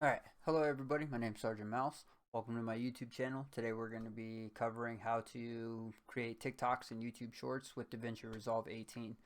Alright, hello everybody, my name is Sergeant Mouse. Welcome to my YouTube channel. Today we're going to be covering how to create TikToks and YouTube Shorts with DaVinci Resolve 18.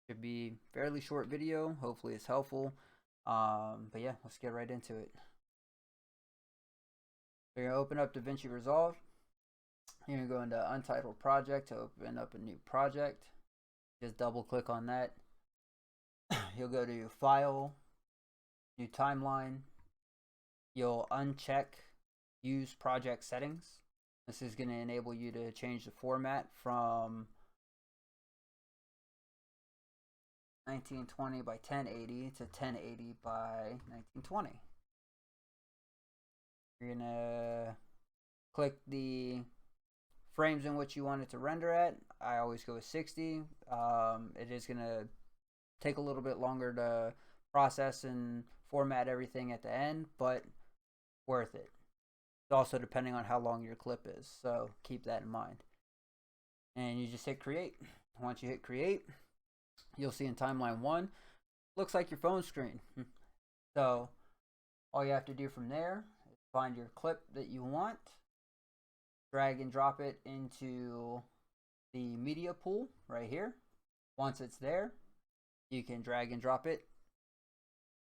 Should be a fairly short video, hopefully it's helpful. But yeah, let's get right into it. So you're going to open up DaVinci Resolve. You're going to go into Untitled Project to open up a new project. Just double click on that. You'll go to File, New Timeline. You'll uncheck Use Project Settings. This is going to enable you to change the format from 1920 by 1080 to 1080 by 1920. You're going to click the frames in which you want it to render at. I always go with 60. It is going to take a little bit longer to process and format everything at the end, but worth it. It's also depending on how long your clip is, so keep that in mind. And you just hit create. Once you hit create, you'll see in timeline 1 looks like your phone screen. So all you have to do from there is find your clip that you want, drag and drop it into the media pool right here. Once it's there, you can drag and drop it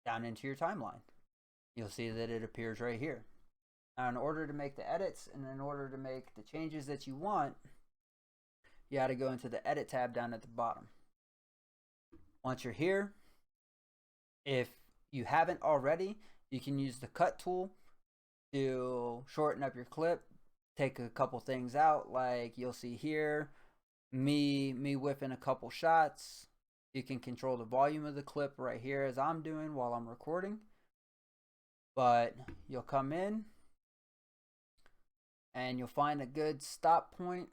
down into your timeline. You'll see that it appears right here. Now, in order to make the edits and in order to make the changes that you want, you got to go into the edit tab down at the bottom. Once you're here, if you haven't already, you can use the cut tool to shorten up your clip, take a couple things out, like you'll see here, me whipping a couple shots. You can control the volume of the clip right here as I'm doing while I'm recording. But you'll come in and you'll find a good stop point,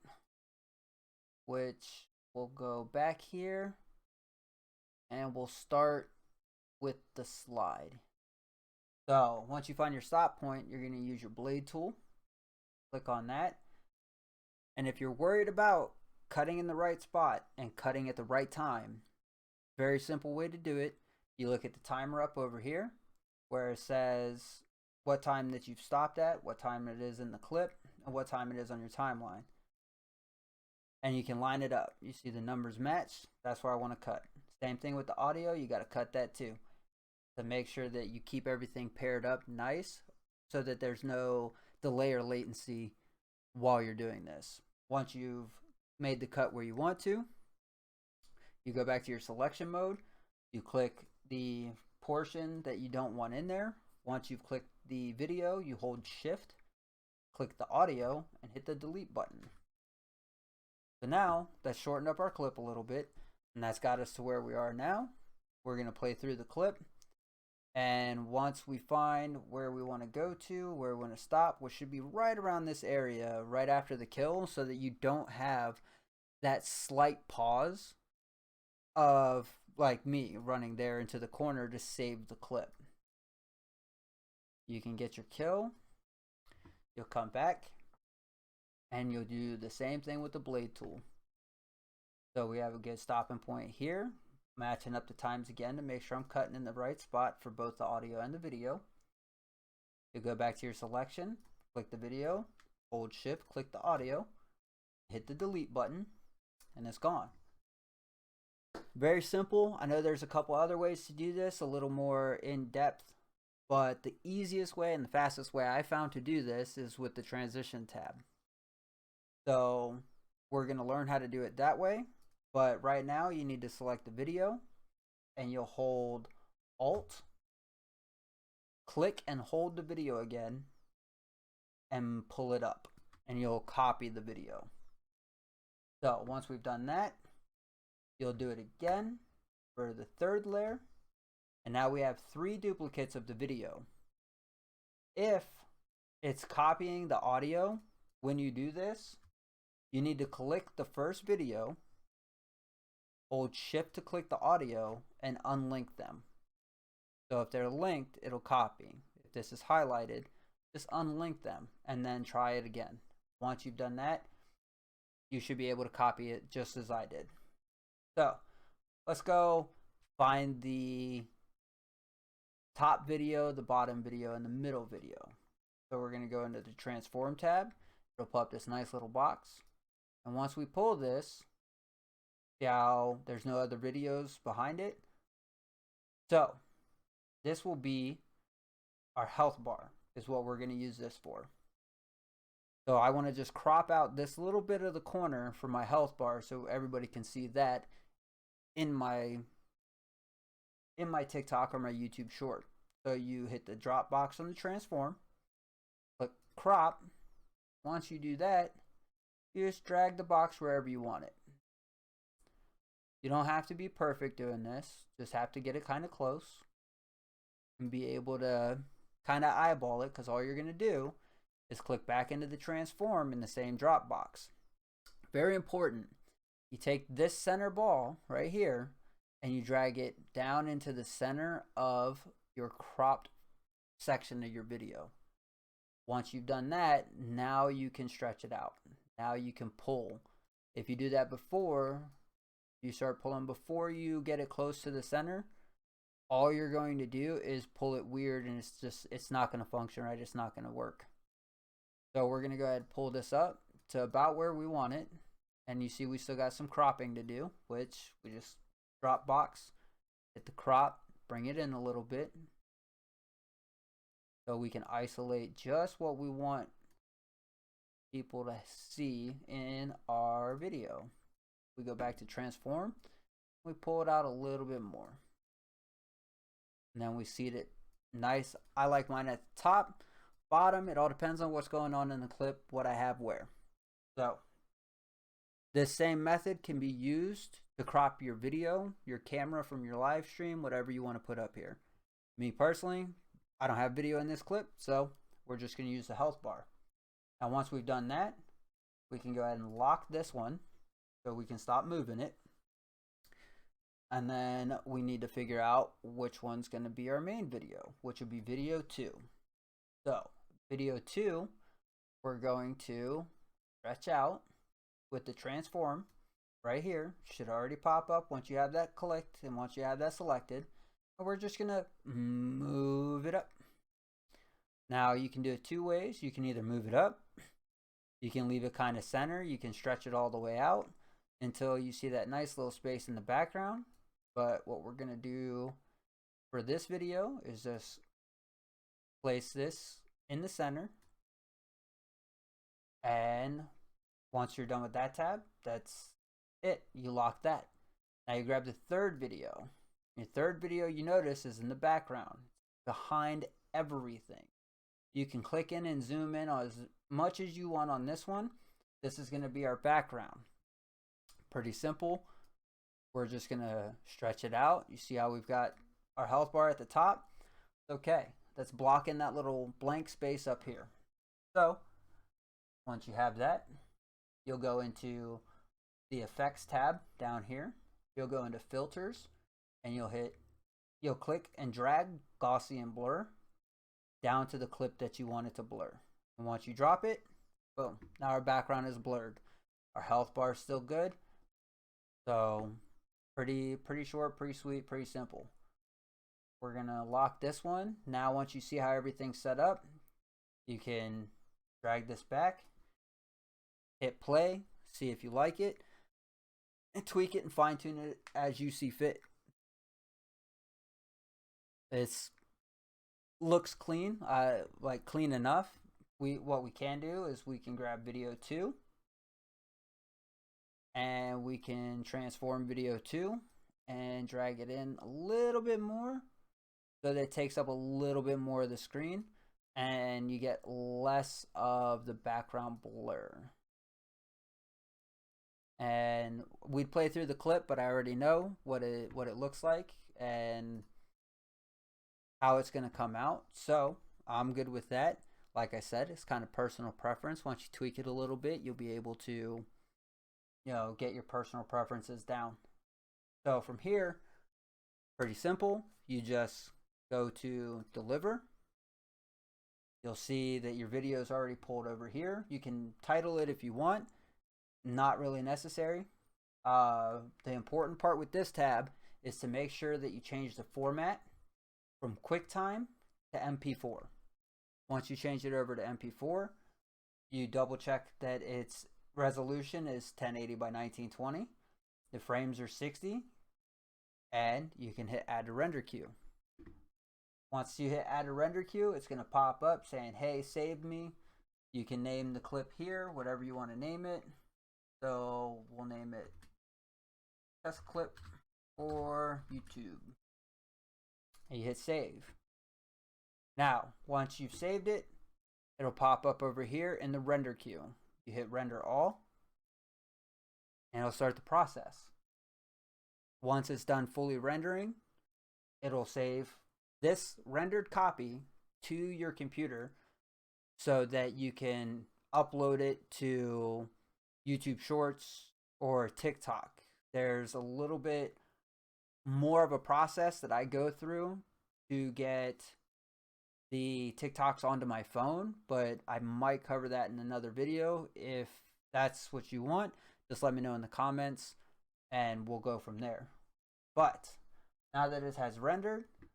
which we'll go back here and we'll start with the slide. So once you find your stop point, you're going to use your blade tool. Click on that. And if you're worried about cutting in the right spot and cutting at the right time, very simple way to do it. You look at the timer up over here where it says what time that you've stopped at, what time it is in the clip, and what time it is on your timeline. And you can line it up. You see the numbers match. That's where I want to cut. Same thing with the audio. You got to cut that too to make sure that you keep everything paired up nice so that there's no delay or latency while you're doing this. Once you've made the cut where you want to, you go back to your selection mode. You click the portion that you don't want in there. Once you've clicked the video, you hold shift, click the audio, and hit the delete button. So now that's shortened up our clip a little bit, and that's got us to where we are now. We're going to play through the clip, and once we find where we want to go to, where we want to stop, which should be right around this area, right after the kill, so that you don't have that slight pause of like me running there into the corner to save the clip. You can get your kill, you'll come back, and you'll do the same thing with the blade tool. So we have a good stopping point here, matching up the times again to make sure I'm cutting in the right spot for both the audio and the video. You go back to your selection, click the video, hold shift, click the audio, hit the delete button, and it's gone. Very simple. I know there's a couple other ways to do this, a little more in depth, but the easiest way and the fastest way I found to do this is with the transition tab. So we're going to learn how to do it that way, but right now you need to select the video and you'll hold Alt, click and hold the video again and pull it up and you'll copy the video. So once we've done that, you'll do it again for the third layer. And now we have 3 duplicates of the video. If it's copying the audio, when you do this, you need to click the first video, hold shift to click the audio, and unlink them. So if they're linked, it'll copy. If this is highlighted, just unlink them and then try it again. Once you've done that, you should be able to copy it just as I did. So let's go find the top video, the bottom video, and the middle video. So we're going to go into the transform tab. It'll pull up this nice little box. And once we pull this, see how there's no other videos behind it? So this will be our health bar, is what we're going to use this for. So I want to just crop out this little bit of the corner for my health bar so everybody can see that in my TikTok or my YouTube short. So you hit the drop box on the transform, click crop. Once you do that, you just drag the box wherever you want it. You don't have to be perfect doing this, just have to get it kind of close and be able to kind of eyeball it, because all you're going to do is click back into the transform in the same drop box. Very important. You take this center ball right here and you drag it down into the center of your cropped section of your video. Once you've done that, now you can stretch it out. Now you can pull. If you do that before, you start pulling before you get it close to the center, all you're going to do is pull it weird, and it's not going to function right. It's not going to work. So we're going to go ahead and pull this up to about where we want it. And you see we still got some cropping to do, which we just drop box, hit the crop, bring it in a little bit. So we can isolate just what we want people to see in our video. We go back to transform, we pull it out a little bit more. And then we seat it nice. I like mine at the top, bottom. It all depends on what's going on in the clip, what I have where. So this same method can be used to crop your video, your camera from your live stream, whatever you want to put up here. Me personally, I don't have video in this clip, so we're just going to use the health bar. Now once we've done that, we can go ahead and lock this one so we can stop moving it. And then we need to figure out which one's going to be our main video, which would be video 2. So video 2, we're going to stretch out with the transform right here. Should already pop up once you have that clicked and once you have that selected. And we're just going to move it up. Now you can do it two ways. You can either move it up, you can leave it kind of center, you can stretch it all the way out until you see that nice little space in the background. But what we're going to do for this video is just place this in the center. And once you're done with that tab, that's it. You lock that. Now you grab the third video. Your third video, you notice, is in the background, behind everything. You can click in and zoom in as much as you want on this one. This is going to be our background. Pretty simple. We're just going to stretch it out. You see how we've got our health bar at the top? Okay, that's blocking that little blank space up here. So once you have that, you'll go into the effects tab down here. You'll go into filters and you'll click and drag Gaussian blur down to the clip that you want it to blur. And once you drop it, boom, now our background is blurred. Our health bar is still good. So pretty short, pretty sweet, pretty simple. We're gonna lock this one. Now once you see how everything's set up, you can drag this back, hit play, see if you like it, and tweak it and fine tune it as you see fit. It's looks clean, like clean enough. What we can do is we can grab video 2 and we can transform video 2 and drag it in a little bit more so that it takes up a little bit more of the screen and you get less of the background blur. And we'd play through the clip, but I already know what it looks like and how it's going to come out. So I'm good with that. Like I said, it's kind of personal preference. Once you tweak it a little bit, you'll be able to, get your personal preferences down. So from here, pretty simple. You just go to deliver. You'll see that your video is already pulled over here. You can title it if you want. Not really necessary. The important part with this tab is to make sure that you change the format from QuickTime to MP4. Once you change it over to MP4, you double check that its resolution is 1080 by 1920. The frames are 60, and you can hit add to render queue. Once you hit add to render queue, it's going to pop up saying, hey, save me. You can name the clip here, whatever you want to name it. So we'll name it test clip for YouTube. And you hit save. Now, once you've saved it, it'll pop up over here in the render queue. You hit render all, and it'll start the process. Once it's done fully rendering, it'll save this rendered copy to your computer so that you can upload it to YouTube Shorts or TikTok. There's a little bit more of a process that I go through to get the TikToks onto my phone, but I might cover that in another video. If that's what you want, just let me know in the comments and we'll go from there. But now that it has rendered, you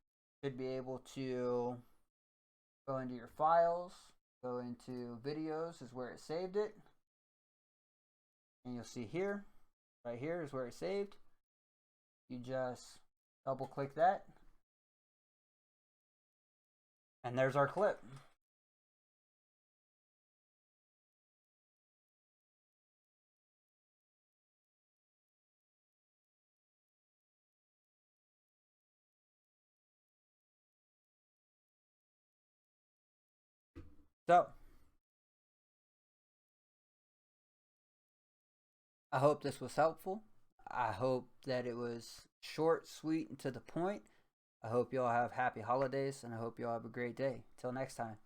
should be able to go into your files, go into videos is where it saved it, and you'll see here, right here is where it's saved. You just double click that, and there's our clip. So, I hope this was helpful. I hope that it was short, sweet, and to the point. I hope you all have happy holidays, and I hope you all have a great day. Till next time.